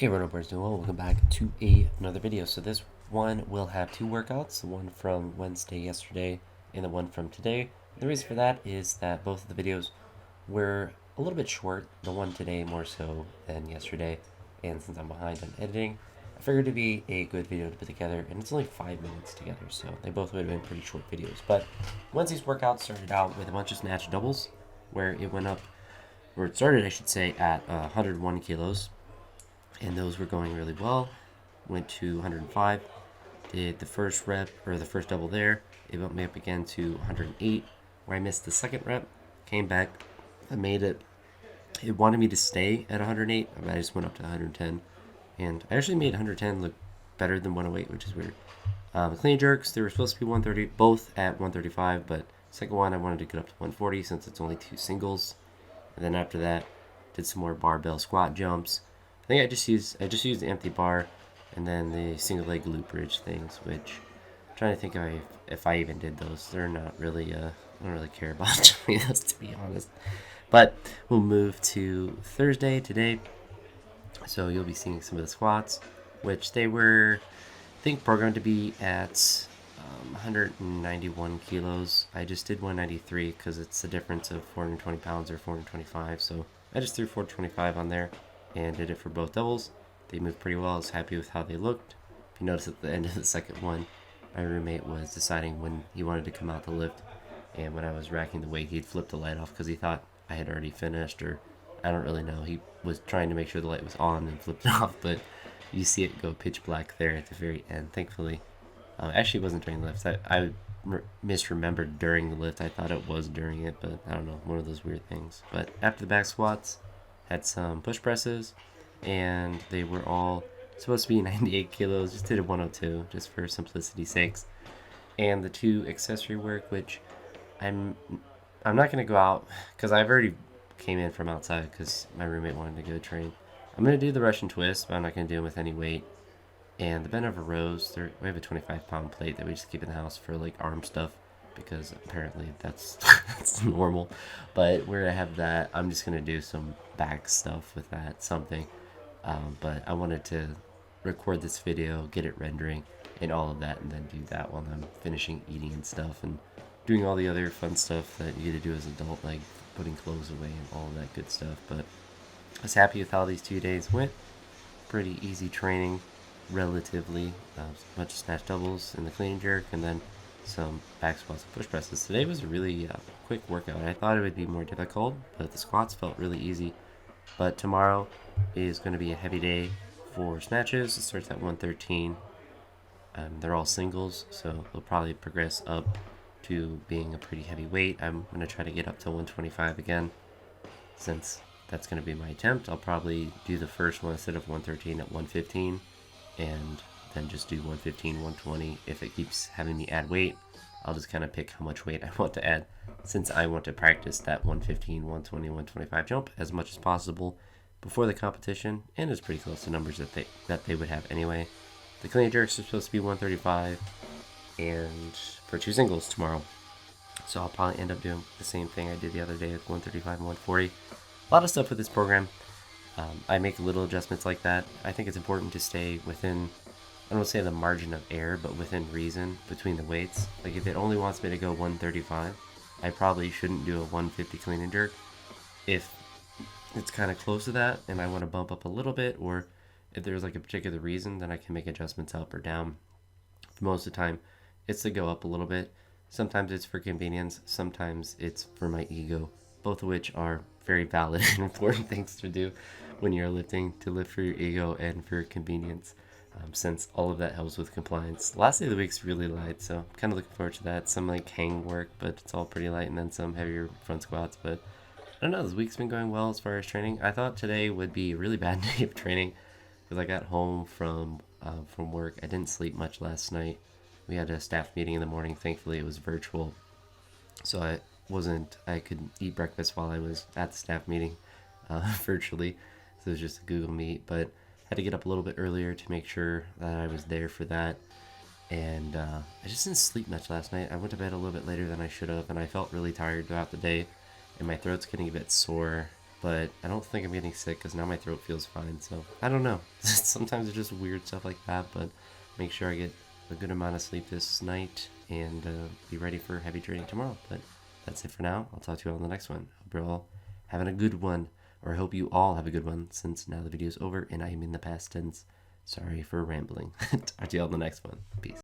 Hey Runnerboards, doing well. Welcome back to another video. So this one will have two workouts, the one from Wednesday yesterday and the one from today. The reason for that is that both of the videos were a little bit short, the one today more so than yesterday, and since I'm behind on editing, I figured it'd be a good video to put together, and it's only 5 minutes together, so they both would have been pretty short videos. But Wednesday's workout started out with a bunch of snatch doubles, where it went up, or it started, I should say, at 101 kilos, and those were going really well. Went to 105, did the first rep or the first double there. It bumped me up again to 108, where I missed the second rep. Came back, I made it. It wanted me to stay at 108, but I just went up to 110, and I actually made 110 look better than 108, which is weird. The clean jerks, they were supposed to be 130, both at 135, but second one I wanted to get up to 140 since it's only two singles. And then after that, did some more barbell squat jumps. I think I just used the empty bar and then the single leg glute bridge things, which I'm trying to think if I even did those. They're not really I don't really care about doing those, to be honest. But we'll move to Thursday today. So you'll be seeing some of the squats, which they were, I think, programmed to be at 191 kilos. I just did 193 because it's the difference of 420 pounds or 425. So I just threw 425 on there and did it for both doubles. They moved pretty well. I was happy with how they looked. If you notice at the end of the second one, my roommate was deciding when he wanted to come out to lift. And when I was racking the weight, he'd flipped the light off because he thought I had already finished, or I don't really know. He was trying to make sure the light was on and flipped it off, but you see it go pitch black there at the very end, thankfully. Actually, it wasn't during the lift. I misremembered during the lift. I thought it was during it, but I don't know. One of those weird things. But after the back squats, had some push presses, and they were all supposed to be 98 kilos. Just did a 102, just for simplicity's sakes. And the two accessory work, which I'm not gonna go out because I've already came in from outside because my roommate wanted to go train. I'm gonna do the Russian twist, but I'm not gonna do them with any weight. And the bent over rows, we have a 25-pound plate that we just keep in the house for like arm stuff because apparently that's that's normal. But we're gonna have that. I'm just gonna do some back stuff with that, something. But I wanted to record this video, get it rendering, and all of that, and then do that while I'm finishing eating and stuff, and doing all the other fun stuff that you get to do as an adult, like putting clothes away and all of that good stuff. But I was happy with how these 2 days went. Pretty easy training, relatively. A bunch of snatch doubles and the clean and jerk, and then some back squats and push presses. Today was a really quick workout. I thought it would be more difficult, but the squats felt really easy. But tomorrow is going to be a heavy day for snatches. It starts at 113. They're all singles, so they'll probably progress up to being a pretty heavy weight. I'm going to try to get up to 125 again, since that's going to be my attempt. I'll probably do the first one instead of 113 at 115, and then just do 115, 120. If it keeps having me add weight, I'll just kind of pick how much weight I want to add, since I want to practice that 115, 120, 125 jump as much as possible before the competition, and it's pretty close to numbers that they would have anyway. The clean jerks are supposed to be 135, and for two singles tomorrow. So I'll probably end up doing the same thing I did the other day with 135 and 140. A lot of stuff with this program. I make little adjustments like that. I think it's important to stay within, I don't want to say the margin of error, but within reason between the weights. Like if it only wants me to go 135, I probably shouldn't do a 150 clean and jerk. If it's kind of close to that and I want to bump up a little bit, or if there's like a particular reason, then I can make adjustments up or down. For most of the time, it's to go up a little bit. Sometimes it's for convenience, sometimes it's for my ego, both of which are very valid and important things to do when you're lifting, to lift for your ego and for convenience, since all of that helps with compliance. The last day of the week's really light, so I'm kind of looking forward to that. Some like hang work, but it's all pretty light, and then some heavier front squats. But I don't know, this week's been going well as far as training. I thought today would be a really bad day of training because I got home from work. I didn't sleep much last night. We had a staff meeting in the morning. Thankfully, it was virtual, so I could eat breakfast while I was at the staff meeting virtually. So it was just a Google Meet, but had to get up a little bit earlier to make sure that I was there for that. And I just didn't sleep much last night. I went to bed a little bit later than I should have, and I felt really tired throughout the day, and my throat's getting a bit sore. but I don't think I'm getting sick because now my throat feels fine. So I don't know. Sometimes it's just weird stuff like that, but make sure I get a good amount of sleep this night and be ready for heavy training tomorrow. But that's it for now. I'll talk to you all on the next one. Hope you're all having a good one, or I hope you all have a good one, since now the video's over and I am in the past tense. Sorry for rambling. Talk to you all in the next one. Peace.